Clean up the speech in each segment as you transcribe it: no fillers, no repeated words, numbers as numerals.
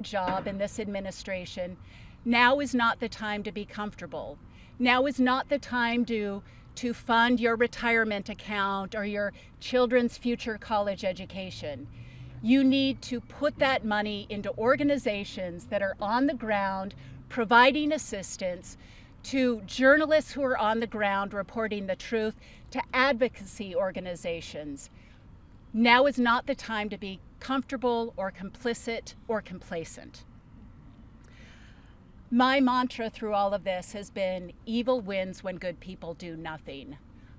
job in this administration, now is not the time to be comfortable. Now is not the time to fund your retirement account or your children's future college education. You need to put that money into organizations that are on the ground providing assistance, to journalists who are on the ground reporting the truth, to advocacy organizations. Now is not the time to be comfortable or complicit or complacent. My mantra through all of this has been, evil wins when good people do nothing.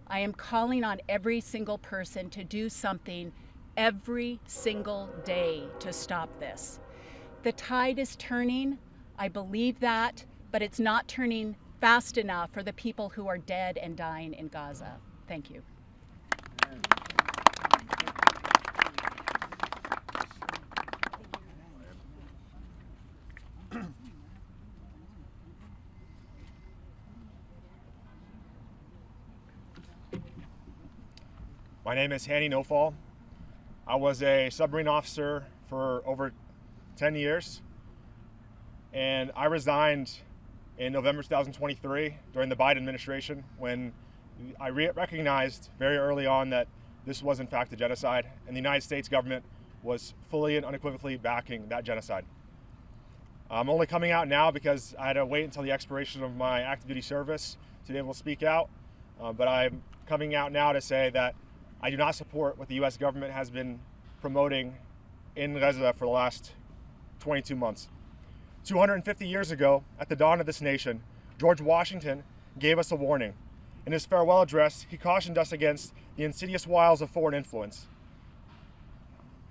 I am calling on every single person to do something every single day to stop this. The tide is turning, I believe that, but it's not turning fast enough for the people who are dead and dying in Gaza. Thank you. My name is Hanny Nofal. I was a submarine officer for over 10 years, and I resigned in November 2023 during the Biden administration when I recognized very early on that this was in fact a genocide, and the United States government was fully and unequivocally backing that genocide. I'm only coming out now because I had to wait until the expiration of my active duty service to be able to speak out, but I'm coming out now to say that I do not support what the U.S. government has been promoting in Gaza for the last 22 months. 250 years ago, at the dawn of this nation, George Washington gave us a warning. In his farewell address, he cautioned us against the insidious wiles of foreign influence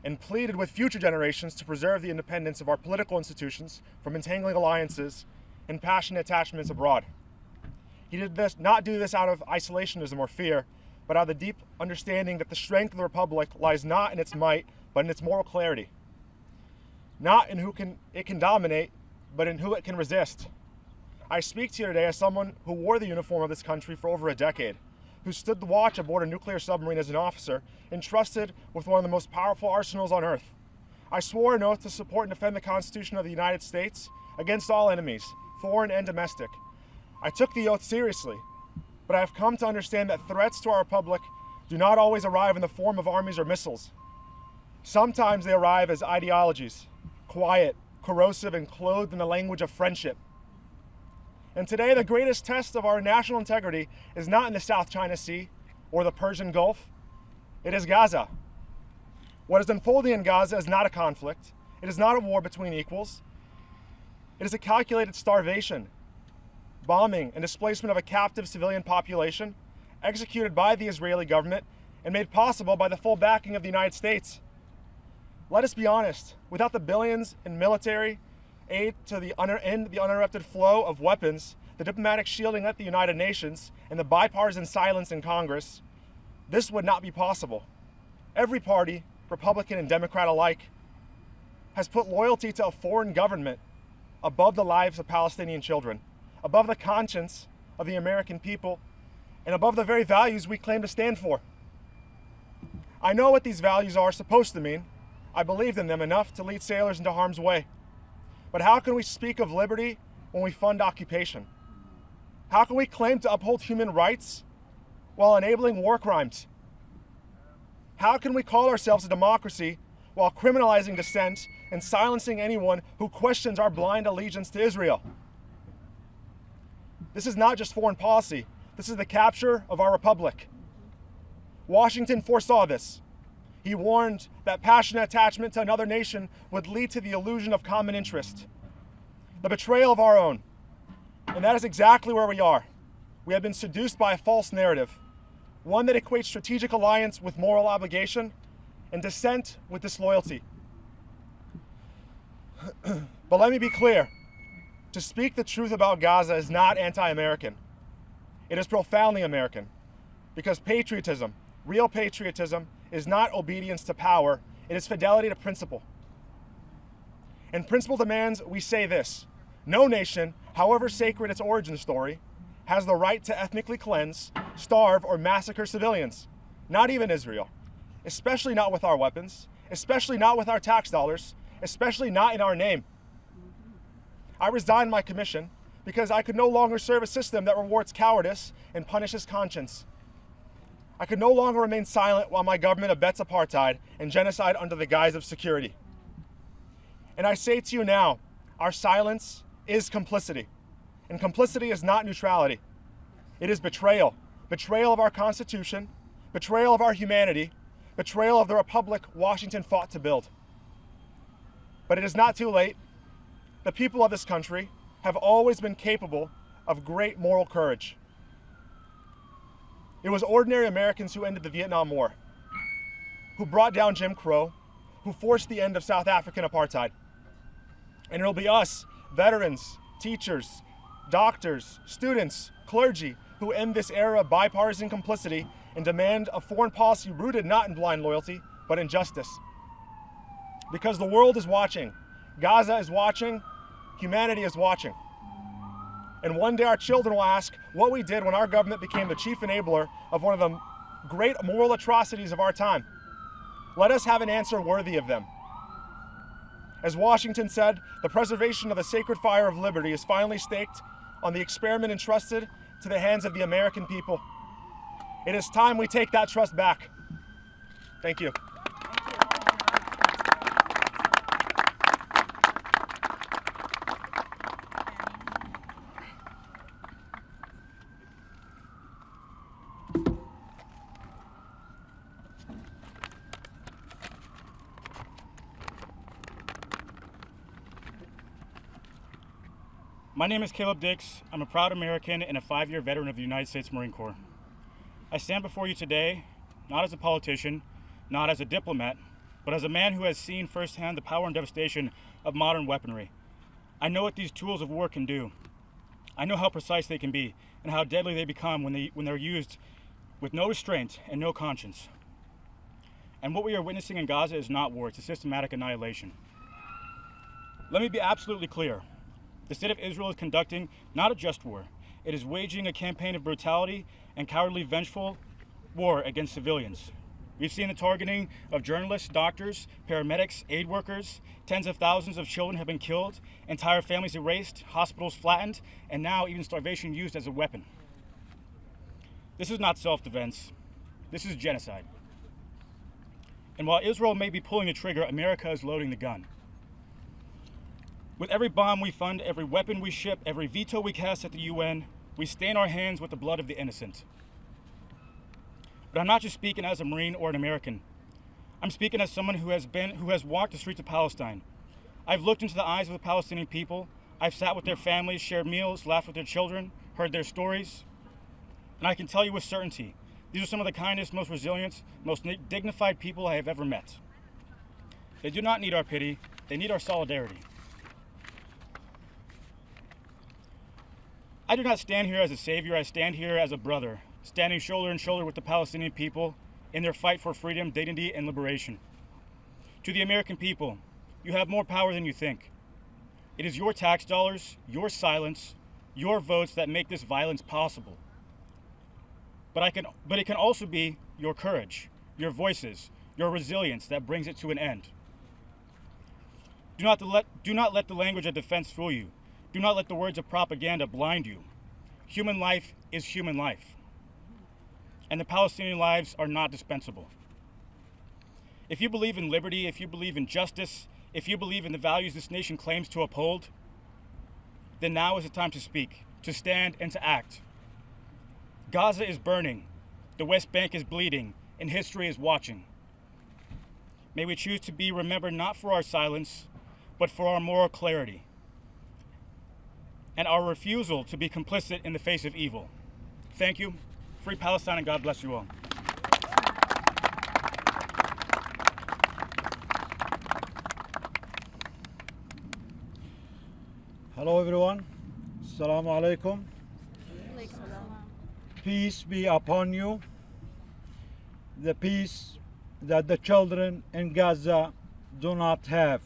and pleaded with future generations to preserve the independence of our political institutions from entangling alliances and passionate attachments abroad. He did not do this out of isolationism or fear, but out of the deep understanding that the strength of the Republic lies not in its might, but in its moral clarity. Not in who it can dominate, but in who it can resist. I speak to you today as someone who wore the uniform of this country for over a decade, who stood the watch aboard a nuclear submarine as an officer, entrusted with one of the most powerful arsenals on Earth. I swore an oath to support and defend the Constitution of the United States against all enemies, foreign and domestic. I took the oath seriously, but I have come to understand that threats to our republic do not always arrive in the form of armies or missiles. Sometimes they arrive as ideologies, quiet, corrosive, and clothed in the language of friendship. And today, the greatest test of our national integrity is not in the South China Sea or the Persian Gulf. It is Gaza. What is unfolding in Gaza is not a conflict. It is not a war between equals. It is a calculated starvation, bombing, and displacement of a captive civilian population executed by the Israeli government and made possible by the full backing of the United States. Let us be honest, without the billions in military aid to the uninterrupted flow of weapons, the diplomatic shielding at the United Nations, and the bipartisan silence in Congress, this would not be possible. Every party, Republican and Democrat alike, has put loyalty to a foreign government above the lives of Palestinian children, above the conscience of the American people, and above the very values we claim to stand for. I know what these values are supposed to mean. I believed in them enough to lead sailors into harm's way. But how can we speak of liberty when we fund occupation? How can we claim to uphold human rights while enabling war crimes? How can we call ourselves a democracy while criminalizing dissent and silencing anyone who questions our blind allegiance to Israel? This is not just foreign policy. This is the capture of our republic. Washington foresaw this. He warned that passionate attachment to another nation would lead to the illusion of common interest, the betrayal of our own. And that is exactly where we are. We have been seduced by a false narrative, one that equates strategic alliance with moral obligation and dissent with disloyalty. But let me be clear. To speak the truth about Gaza is not anti-American. It is profoundly American, because patriotism, real patriotism, is not obedience to power, it is fidelity to principle. And principle demands we say this: no nation, however sacred its origin story, has the right to ethnically cleanse, starve, or massacre civilians. Not even Israel. Especially not with our weapons, especially not with our tax dollars, especially not in our name. I resigned my commission because I could no longer serve a system that rewards cowardice and punishes conscience. I could no longer remain silent while my government abets apartheid and genocide under the guise of security. And I say to you now, our silence is complicity. And complicity is not neutrality. It is betrayal. Betrayal of our Constitution, betrayal of our humanity, betrayal of the republic Washington fought to build. But it is not too late. The people of this country have always been capable of great moral courage. It was ordinary Americans who ended the Vietnam War, who brought down Jim Crow, who forced the end of South African apartheid. And it'll be us, veterans, teachers, doctors, students, clergy, who end this era of bipartisan complicity and demand a foreign policy rooted not in blind loyalty, but in justice. Because the world is watching, Gaza is watching, humanity is watching. And one day our children will ask what we did when our government became the chief enabler of one of the great moral atrocities of our time. Let us have an answer worthy of them. As Washington said, the preservation of the sacred fire of liberty is finally staked on the experiment entrusted to the hands of the American people. It is time we take that trust back. Thank you. My name is Caleb Dix. I'm a proud American and a 5-year veteran of the United States Marine Corps. I stand before you today, not as a politician, not as a diplomat, but as a man who has seen firsthand the power and devastation of modern weaponry. I know what these tools of war can do. I know how precise they can be and how deadly they become when they're used with no restraint and no conscience. And what we are witnessing in Gaza is not war, it's a systematic annihilation. Let me be absolutely clear. The state of Israel is conducting not a just war. It is waging a campaign of brutality and cowardly, vengeful war against civilians. We've seen the targeting of journalists, doctors, paramedics, aid workers. Tens of thousands of children have been killed, entire families erased, hospitals flattened, and now even starvation used as a weapon. This is not self-defense. This is genocide. And while Israel may be pulling the trigger, America is loading the gun. With every bomb we fund, every weapon we ship, every veto we cast at the UN, we stain our hands with the blood of the innocent. But I'm not just speaking as a Marine or an American. I'm speaking as someone who has walked the streets of Palestine. I've looked into the eyes of the Palestinian people. I've sat with their families, shared meals, laughed with their children, heard their stories. And I can tell you with certainty, these are some of the kindest, most resilient, most dignified people I have ever met. They do not need our pity, they need our solidarity. I do not stand here as a savior, I stand here as a brother, standing shoulder to shoulder with the Palestinian people in their fight for freedom, dignity, and liberation. To the American people, you have more power than you think. It is your tax dollars, your silence, your votes that make this violence possible. But it can also be your courage, your voices, your resilience that brings it to an end. Do not let the language of defense fool you. Do not let the words of propaganda blind you. Human life is human life. And the Palestinian lives are not dispensable. If you believe in liberty, if you believe in justice, if you believe in the values this nation claims to uphold, then now is the time to speak, to stand, and to act. Gaza is burning, the West Bank is bleeding, and history is watching. May we choose to be remembered not for our silence, but for our moral clarity, and our refusal to be complicit in the face of evil. Thank you. Free Palestine, and God bless you all. Hello everyone. Assalamu alaikum. Peace be upon you. The peace that the children in Gaza do not have.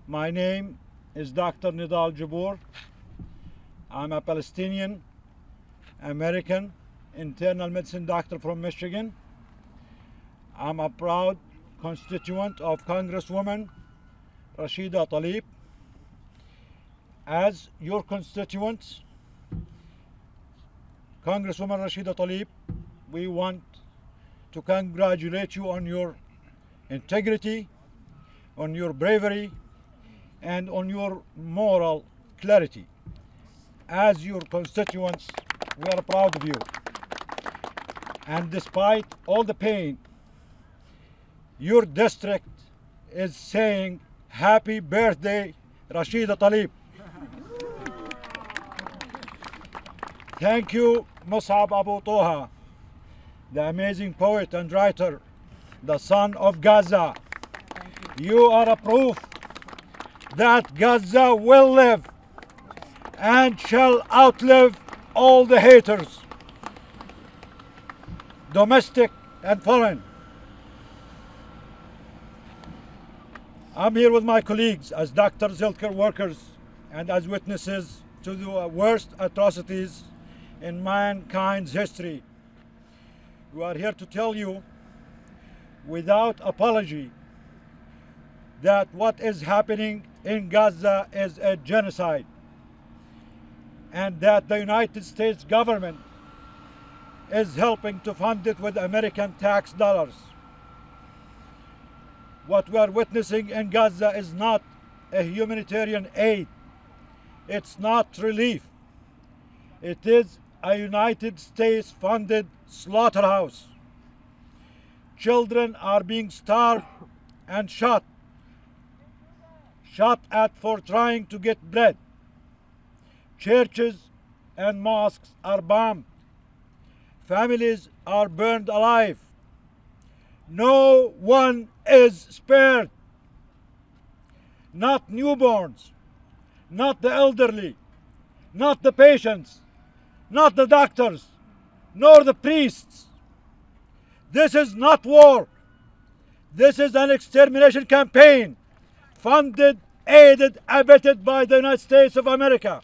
My name is Dr. Nidal Jabour. I'm a Palestinian American internal medicine doctor from Michigan. I'm a proud constituent of Congresswoman Rashida Tlaib. as your constituents, Congresswoman Rashida Tlaib, we want to congratulate you on your integrity, on your bravery, and on your moral clarity. As your constituents, we are proud of you. And despite all the pain, your district is saying happy birthday, Rashida Tlaib. Thank you, Mus'ab Abu Toha, the amazing poet and writer, the son of Gaza. You are a proof that Gaza will live and shall outlive all the haters, domestic and foreign. I'm here with my colleagues as doctors, healthcare workers, and as witnesses to the worst atrocities in mankind's history. We are here to tell you without apology that what is happening in Gaza is a genocide, and that the United States government is helping to fund it with American tax dollars. What we are witnessing in Gaza is not a humanitarian aid. It's not relief. It is a United States funded slaughterhouse. Children are being starved and shot at for trying to get bread. Churches and mosques are bombed. Families are burned alive. No one is spared. Not newborns, not the elderly, not the patients, not the doctors, nor the priests. This is not war. This is an extermination campaign funded, aided, abetted by the United States of America.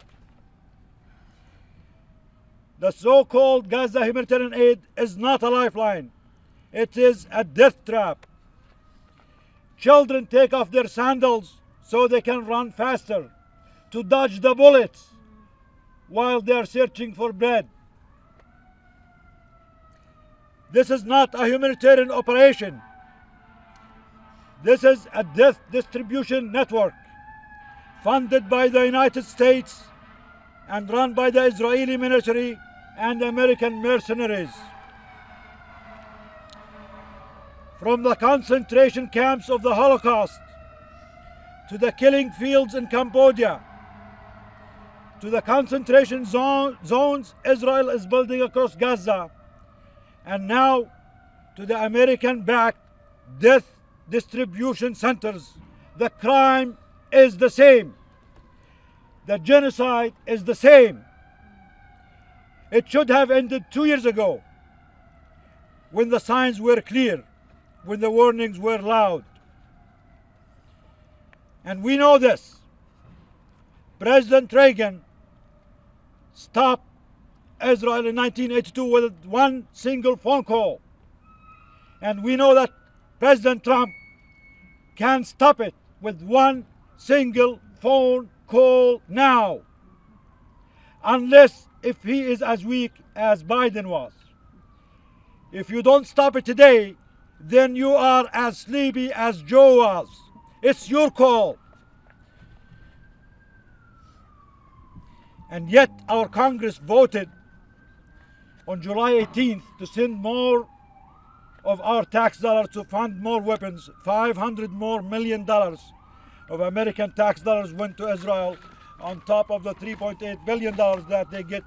The so-called Gaza humanitarian aid is not a lifeline. It is a death trap. Children take off their sandals so they can run faster, to dodge the bullets while they are searching for bread. This is not a humanitarian operation. This is a death distribution network funded by the United States and run by the Israeli military and American mercenaries. From the concentration camps of the Holocaust to the killing fields in Cambodia to the concentration zones Israel is building across Gaza, and now to the American-backed death distribution centers, the crime is the same. The genocide is the same. It should have ended 2 years ago, when the signs were clear, when the warnings were loud. And we know this. President Reagan stopped Israel in 1982 with one single phone call. And we know that President Trump can stop it with one single phone call now, unless if he is as weak as Biden was. If you don't stop it today, then you are as sleepy as Joe was. It's your call. And yet our Congress voted on July 18th to send more of our tax dollars to fund more weapons. $500 million more of American tax dollars went to Israel on top of the $3.8 billion that they get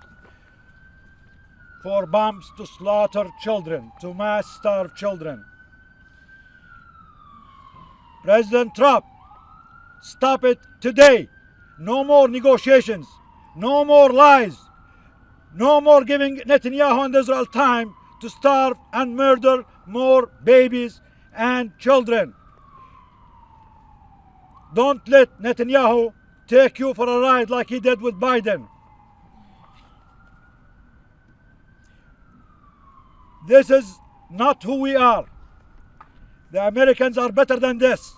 for bombs to slaughter children, to mass starve children. President Trump, stop it today. No more negotiations. No more lies. No more giving Netanyahu and Israel time to starve and murder more babies and children. Don't let Netanyahu take you for a ride like he did with Biden. This is not who we are. The Americans are better than this.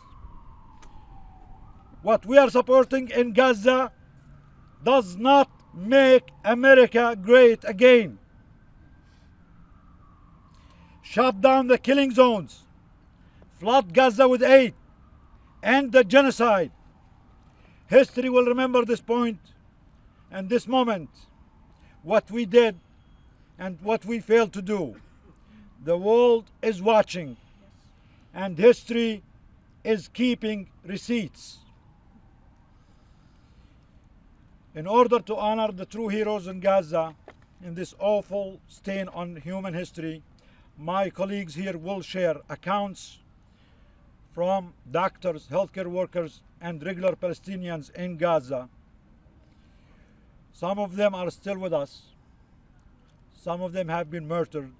What we are supporting in Gaza does not make America great again. Shut down the killing zones, flood Gaza with aid, end the genocide. History will remember this point and this moment, what we did and what we failed to do. The world is watching, and history is keeping receipts. In order to honor the true heroes in Gaza in this awful stain on human history, my colleagues here will share accounts from doctors, healthcare workers, and regular Palestinians in Gaza. Some of them are still with us. Some of them have been murdered.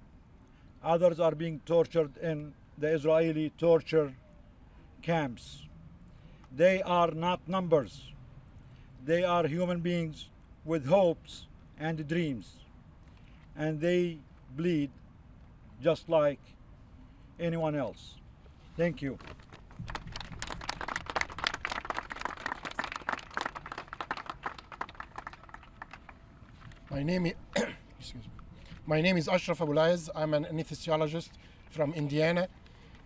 Others are being tortured in the Israeli torture camps. They are not numbers. They are human beings with hopes and dreams. And they bleed just like anyone else. Thank you. My name is Ashraf Abulaiz. I'm an anesthesiologist from Indiana,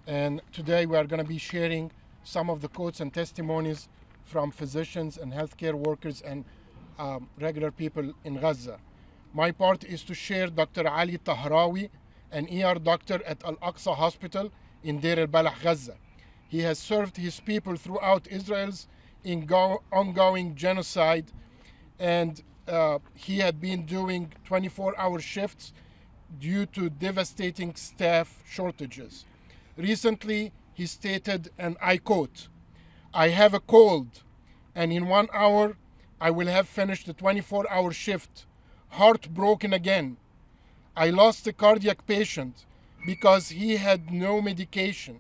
and today we are going to be sharing some of the quotes and testimonies from physicians and healthcare workers and regular people in Gaza. My part is to share Dr. Ali Tahrawi, an ER doctor at Al-Aqsa Hospital in Deir al-Balah, Gaza. He has served his people throughout Israel's ongoing genocide, and he had been doing 24-hour shifts due to devastating staff shortages. Recently, he stated, and I quote, "I have a cold, and in 1 hour, I will have finished the 24-hour shift, heartbroken again. I lost a cardiac patient because he had no medication.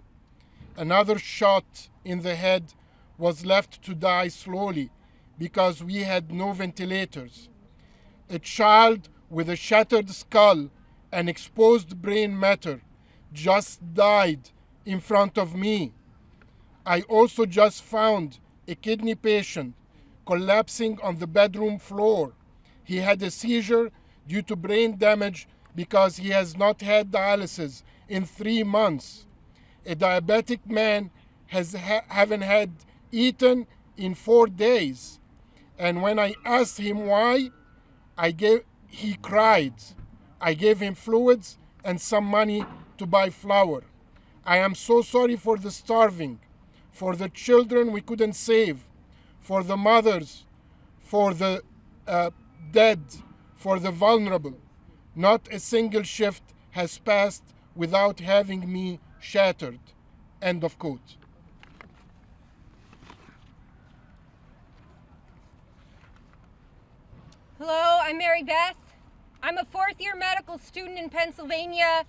Another shot in the head was left to die slowly because we had no ventilators. A child with a shattered skull and exposed brain matter just died in front of me. I also just found a kidney patient collapsing on the bedroom floor. He had a seizure due to brain damage because he has not had dialysis in 3 months. A diabetic man haven't had eaten in 4 days. And when I asked him why, he cried. I gave him fluids and some money to buy flour. I am so sorry for the starving, for the children we couldn't save, for the mothers, for the dead, for the vulnerable. Not a single shift has passed without having me shattered." End of quote. Hello, I'm Mary Beth. I'm a 4th-year medical student in Pennsylvania,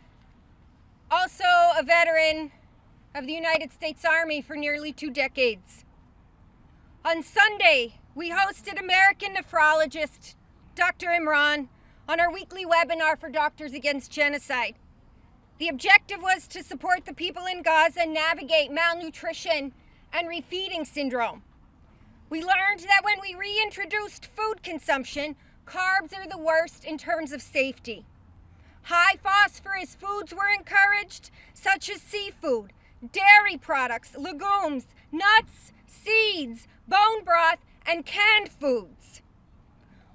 also a veteran of the United States Army for nearly 2 decades. On Sunday, we hosted American nephrologist Dr. Imran on our weekly webinar for Doctors Against Genocide. The objective was to support the people in Gaza navigate malnutrition and refeeding syndrome. We learned that when we reintroduced food consumption, carbs are the worst in terms of safety. High phosphorus foods were encouraged, such as seafood, dairy products, legumes, nuts, seeds, bone broth, and canned foods.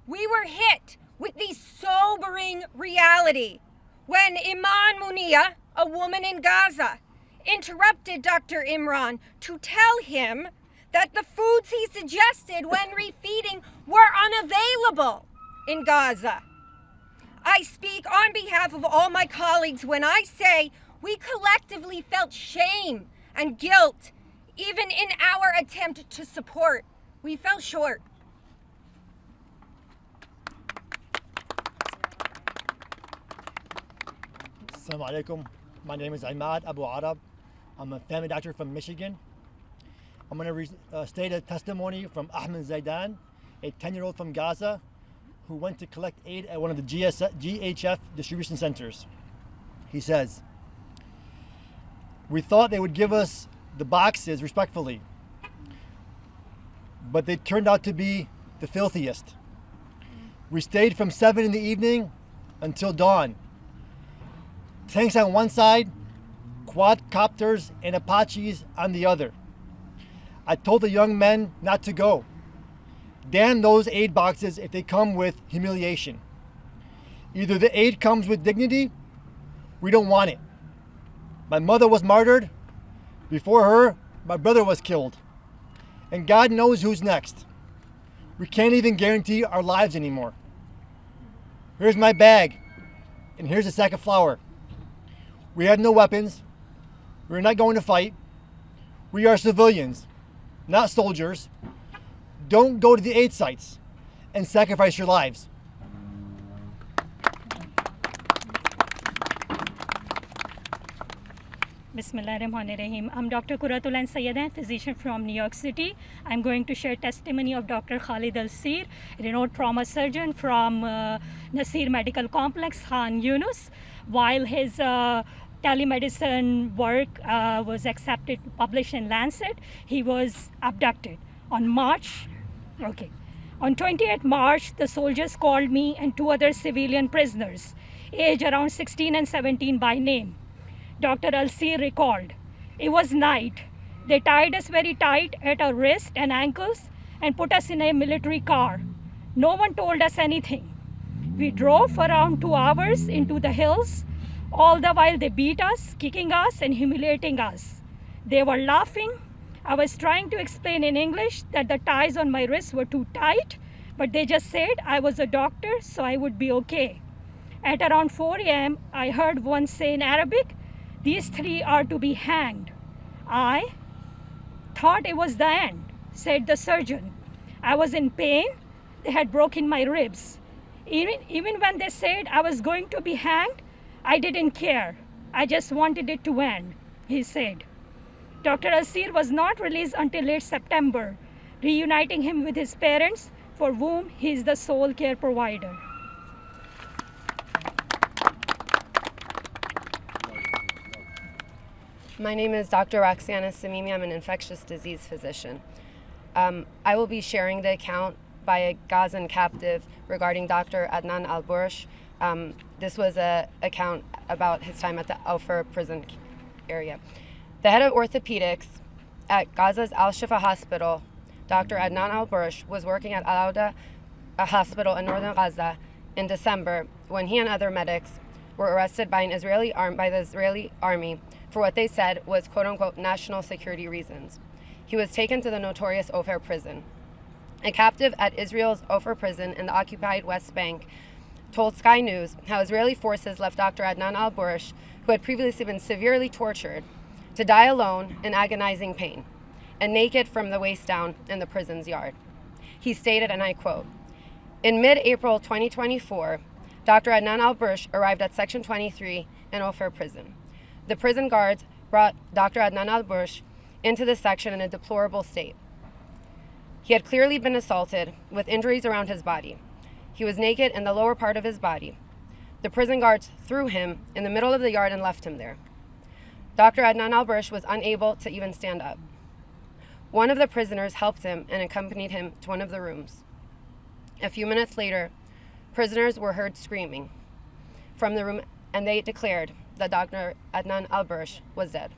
We were hit with the sobering reality when Iman Munia, a woman in Gaza, interrupted Dr. Imran to tell him that the foods he suggested when refeeding were unavailable in Gaza. I speak on behalf of all my colleagues when I say we collectively felt shame and guilt, even in our attempt to support. We fell short. Assalamu alaikum. My name is Imad Abu Arab. I'm a family doctor from Michigan. I'm going to state a testimony from Ahmed Zaidan, a 10-year-old from Gaza who went to collect aid at one of the GHF distribution centers. He says, "We thought they would give us the boxes respectfully, but they turned out to be the filthiest. We stayed from 7 in the evening until dawn. Tanks on one side, quadcopters and Apaches on the other. I told the young men not to go. Damn those aid boxes if they come with humiliation. Either the aid comes with dignity, we don't want it. My mother was martyred. Before her, my brother was killed. And God knows who's next. We can't even guarantee our lives anymore. Here's my bag, and here's a sack of flour. We have no weapons. We're not going to fight. We are civilians, not soldiers. Don't go to the aid sites and sacrifice your lives. Bismillahirrahmanirrahim. I'm Dr. Quratullah Sayyidan, physician from New York City. I'm going to share testimony of Dr. Khalid Al-Sir, renowned trauma surgeon from Nasir Medical Complex, Khan Yunus. While his telemedicine work was accepted, published in Lancet, he was abducted. On 28th March, the soldiers called me and 2 other civilian prisoners, aged around 16 and 17 by name. Dr. Al-Sir recalled, it was night. They tied us very tight at our wrists and ankles and put us in a military car. No one told us anything. We drove for around 2 hours into the hills. All the while they beat us, kicking us and humiliating us. They were laughing. I was trying to explain in English that the ties on my wrists were too tight, but they just said I was a doctor, so I would be okay. At around 4 a.m., I heard one say in Arabic, these 3 are to be hanged. I thought it was the end, said the surgeon. I was in pain. They had broken my ribs. Even when they said I was going to be hanged, I didn't care. I just wanted it to end, he said. Dr. Al-Sir was not released until late September, reuniting him with his parents, for whom he is the sole care provider. My name is Dr. Roxana Samimi. I'm an infectious disease physician. I will be sharing the account by a Gazan captive regarding Dr. Adnan Al-Bursh. This was an account about his time at the Al-Fur prison area. The head of orthopedics at Gaza's Al-Shifa hospital, Dr. Adnan Al-Bursh, was working at Al-Auda, a hospital in northern Gaza, in December when he and other medics were arrested by the Israeli army for what they said was quote-unquote national security reasons. He was taken to the notorious Ofer prison. A captive at Israel's Ofer prison in the occupied West Bank told Sky News how Israeli forces left Dr. Adnan Al-Bursh, who had previously been severely tortured, to die alone in agonizing pain and naked from the waist down in the prison's yard. He stated, and I quote, in mid-April 2024, Dr. Adnan Al-Bursh arrived at Section 23 in Ofer prison. The prison guards brought Dr. Adnan Al-Bursh into the section in a deplorable state. He had clearly been assaulted with injuries around his body. He was naked in the lower part of his body. The prison guards threw him in the middle of the yard and left him there. Dr. Adnan Al-Bursh was unable to even stand up. One of the prisoners helped him and accompanied him to one of the rooms. A few minutes later, prisoners were heard screaming from the room, and they declared that Dr. Adnan Al-Bursh was dead.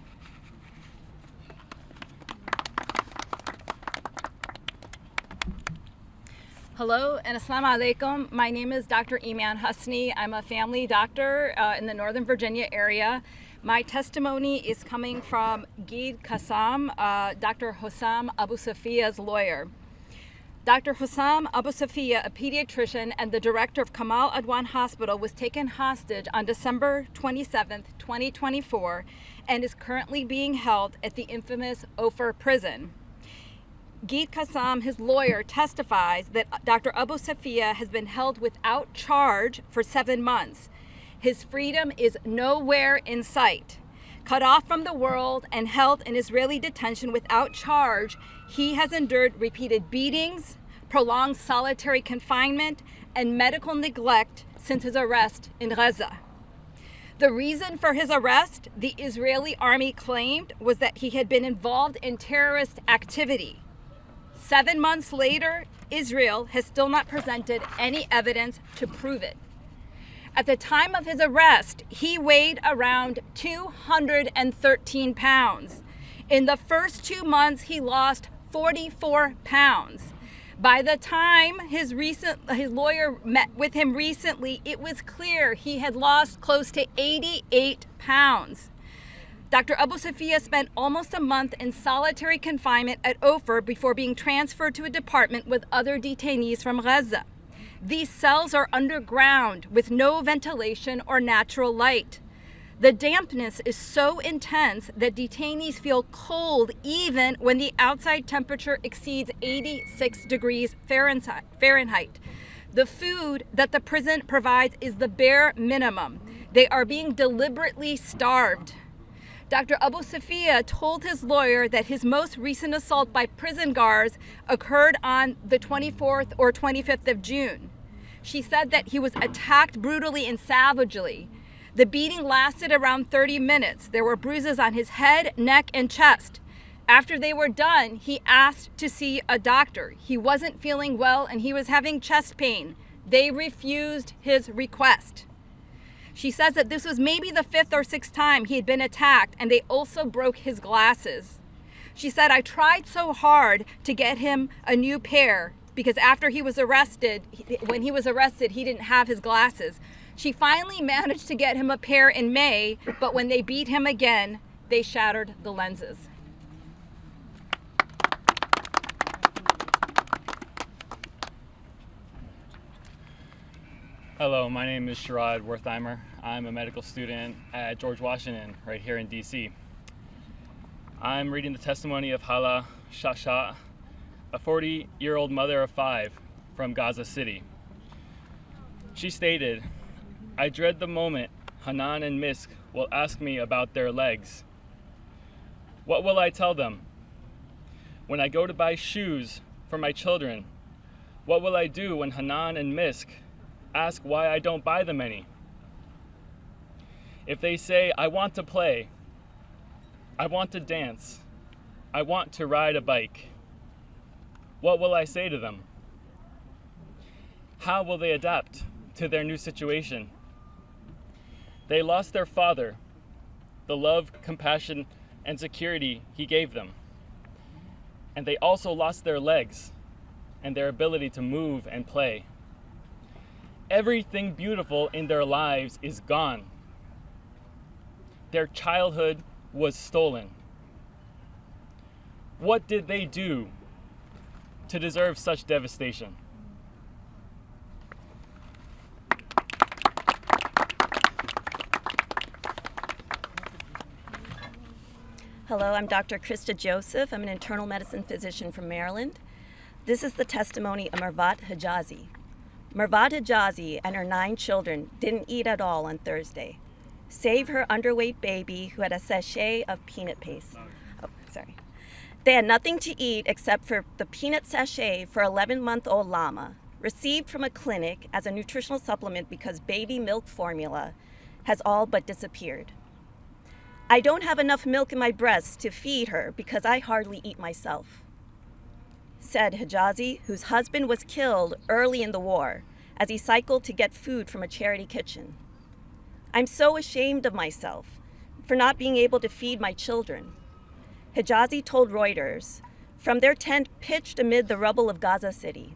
Hello and assalamu alaikum. My name is Dr. Iman Husni. I'm a family doctor in the Northern Virginia area. My testimony is coming from Gid Qassam, Dr. Hussam Abu Safia's lawyer. Dr. Hussam Abu Safia, a pediatrician and the director of Kamal Adwan Hospital, was taken hostage on December 27, 2024, and is currently being held at the infamous Ofer prison. Gid Qassam, his lawyer, testifies that Dr. Abu Safia has been held without charge for 7 months. His freedom is nowhere in sight. Cut off from the world and held in Israeli detention without charge, he has endured repeated beatings, prolonged solitary confinement, and medical neglect since his arrest in Gaza. The reason for his arrest, the Israeli army claimed, was that he had been involved in terrorist activity. 7 months later, Israel has still not presented any evidence to prove it. At the time of his arrest, he weighed around 213 pounds. In the first 2 months, he lost 44 pounds. By the time his lawyer met with him recently, it was clear he had lost close to 88 pounds. Dr. Abu Safia spent almost a month in solitary confinement at Ofer before being transferred to a department with other detainees from Gaza. These cells are underground with no ventilation or natural light. The dampness is so intense that detainees feel cold even when the outside temperature exceeds 86 degrees Fahrenheit. The food that the prison provides is the bare minimum. They are being deliberately starved. Dr. Abu Safia told his lawyer that his most recent assault by prison guards occurred on the 24th or 25th of June. She said that he was attacked brutally and savagely. The beating lasted around 30 minutes. There were bruises on his head, neck, and chest. After they were done, he asked to see a doctor. He wasn't feeling well and he was having chest pain. They refused his request. She says that this was maybe the 5th or 6th time he had been attacked, and they also broke his glasses. She said, I tried so hard to get him a new pair because after he was arrested, when he was arrested, he didn't have his glasses. She finally managed to get him a pair in May, but when they beat him again, they shattered the lenses. Hello, my name is Sherrod Wertheimer. I'm a medical student at George Washington, right here in DC. I'm reading the testimony of Hala Shasha, a 40-year-old mother of 5 from Gaza City. She stated, I dread the moment Hanan and Misk will ask me about their legs. What will I tell them? When I go to buy shoes for my children, what will I do when Hanan and Misk ask why I don't buy them any? If they say, I want to play, I want to dance, I want to ride a bike, what will I say to them? How will they adapt to their new situation? They lost their father, the love, compassion, and security he gave them. And they also lost their legs and their ability to move and play. Everything beautiful in their lives is gone. Their childhood was stolen. What did they do to deserve such devastation? Hello, I'm Dr. Krista Joseph. I'm an internal medicine physician from Maryland. This is the testimony of Mervat Hijazi. Mervat Hijazi and her 9 children didn't eat at all on Thursday, save her underweight baby who had a sachet of peanut paste. They had nothing to eat except for the peanut sachet for 11-month-old Lama, received from a clinic as a nutritional supplement because baby milk formula has all but disappeared. I don't have enough milk in my breasts to feed her because I hardly eat myself, said Hijazi, whose husband was killed early in the war as he cycled to get food from a charity kitchen. I'm so ashamed of myself for not being able to feed my children. Hijazi told Reuters from their tent pitched amid the rubble of Gaza City.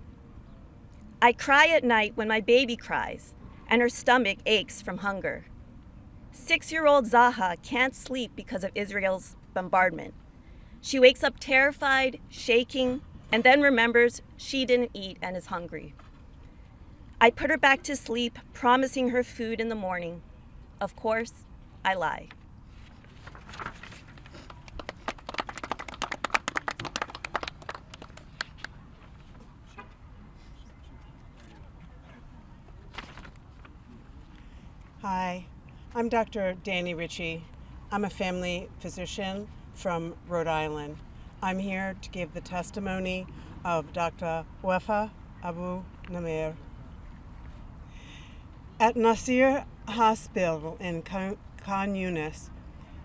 I cry at night when my baby cries and her stomach aches from hunger. 6-year-old Zaha can't sleep because of Israel's bombardment. She wakes up terrified, shaking, and then remembers she didn't eat and is hungry. I put her back to sleep, promising her food in the morning. Of course, I lie. Hi, I'm Dr. Danny Ritchie. I'm a family physician from Rhode Island. I'm here to give the testimony of Dr. Wafa Abu Namir. At Nasir Hospital in Khan Yunis,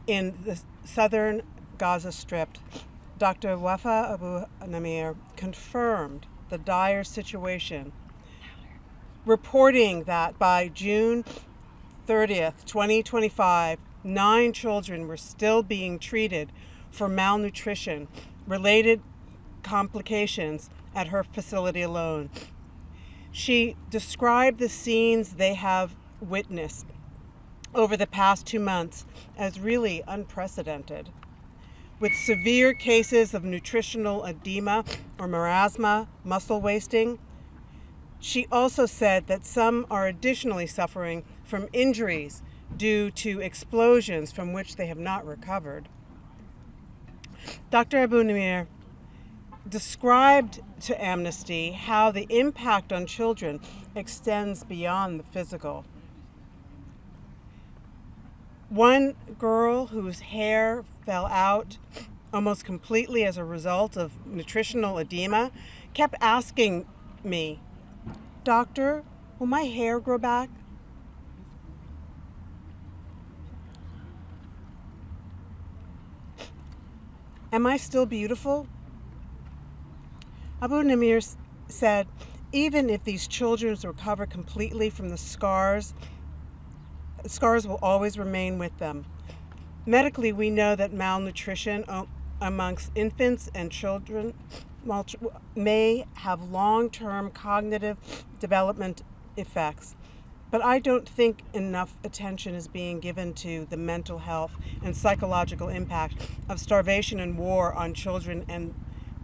in the southern Gaza Strip, Dr. Wafa Abu Namir confirmed the dire situation, reporting that by June 30th, 2025, 9 children were still being treated for malnutrition related complications at her facility alone. She described the scenes they have witnessed over the past 2 months as really unprecedented, with severe cases of nutritional edema or marasma, muscle wasting. She also said that some are additionally suffering from injuries due to explosions from which they have not recovered. Dr. Abu Nimir described to Amnesty how the impact on children extends beyond the physical. One girl whose hair fell out almost completely as a result of nutritional edema kept asking me, "Doctor, will my hair grow back?" Am I still beautiful? Abu Nimir said, even if these children recover completely from the scars will always remain with them. Medically, we know that malnutrition amongst infants and children may have long-term cognitive development effects, but I don't think enough attention is being given to the mental health and psychological impact of starvation and war on children and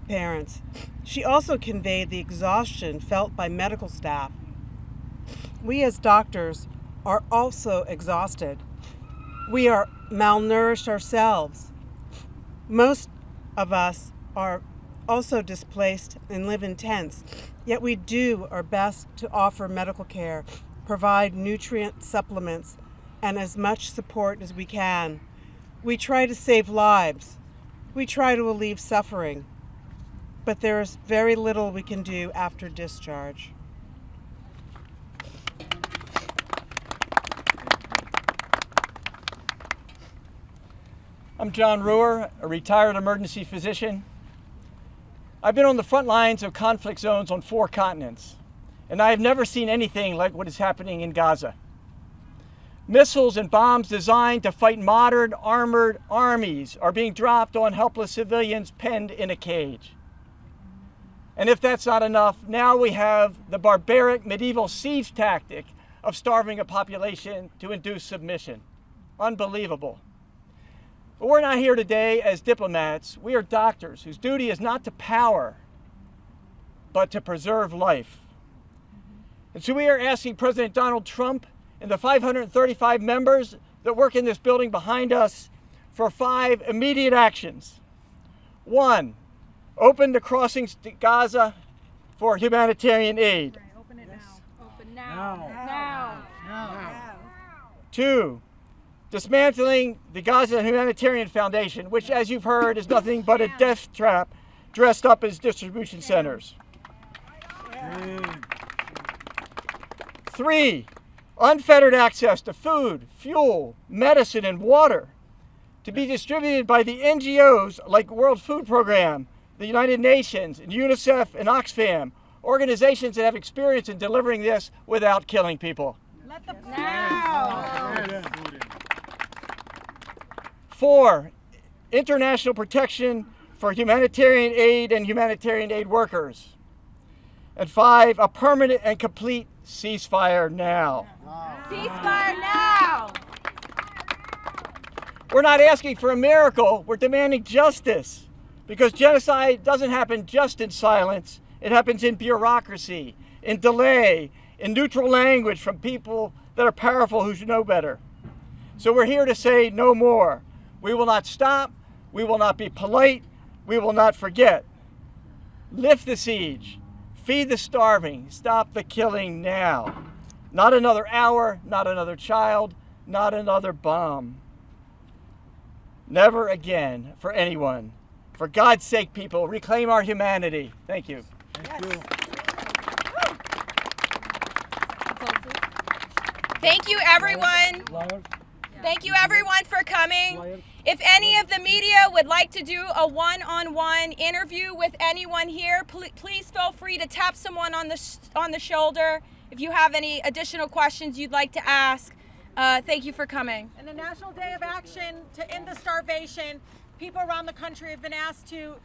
parents. She also conveyed the exhaustion felt by medical staff. We as doctors are also exhausted. We are malnourished ourselves. Most of us are also displaced and live in tents, yet we do our best to offer medical care, provide nutrient supplements, and as much support as we can. We try to save lives. We try to relieve suffering, but there is very little we can do after discharge. I'm John Ruhr, a retired emergency physician. I've been on the front lines of conflict zones on 4 continents, and I have never seen anything like what is happening in Gaza. Missiles and bombs designed to fight modern armored armies are being dropped on helpless civilians penned in a cage. And if that's not enough, now we have the barbaric medieval siege tactic of starving a population to induce submission. Unbelievable. But we're not here today as diplomats. We are doctors whose duty is not to power, but to preserve life. And so we are asking President Donald Trump and the 535 members that work in this building behind us for 5 immediate actions. 1, open the crossings to Gaza for humanitarian aid. Open it now. Open now. Now. 2, dismantling the Gaza Humanitarian Foundation, which, as you've heard, is nothing but a death trap dressed up as distribution centers. 3, unfettered access to food, fuel, medicine, and water to be distributed by the NGOs like World Food Program, the United Nations, and UNICEF and Oxfam, organizations that have experience in delivering this without killing people. Now. 4, international protection for humanitarian aid and humanitarian aid workers. And 5, a permanent and complete ceasefire now. Ceasefire now. We're not asking for a miracle, we're demanding justice, because genocide doesn't happen just in silence. It happens in bureaucracy, in delay, in neutral language from people that are powerful who should know better. So we're here to say no more. We will not stop. We will not be polite. We will not forget. Lift the siege. Feed the starving. Stop the killing now. Not another hour, not another child, not another bomb. Never again for anyone. For God's sake, people, reclaim our humanity. Thank you. Thank you. Thank you, everyone. Thank you, everyone, for coming. If any of the media would like to do a one-on-one interview with anyone here, please feel free to tap someone on the shoulder if you have any additional questions you'd like to ask. Thank you for coming. And the National Day of Action to End the Starvation, people around the country have been asked to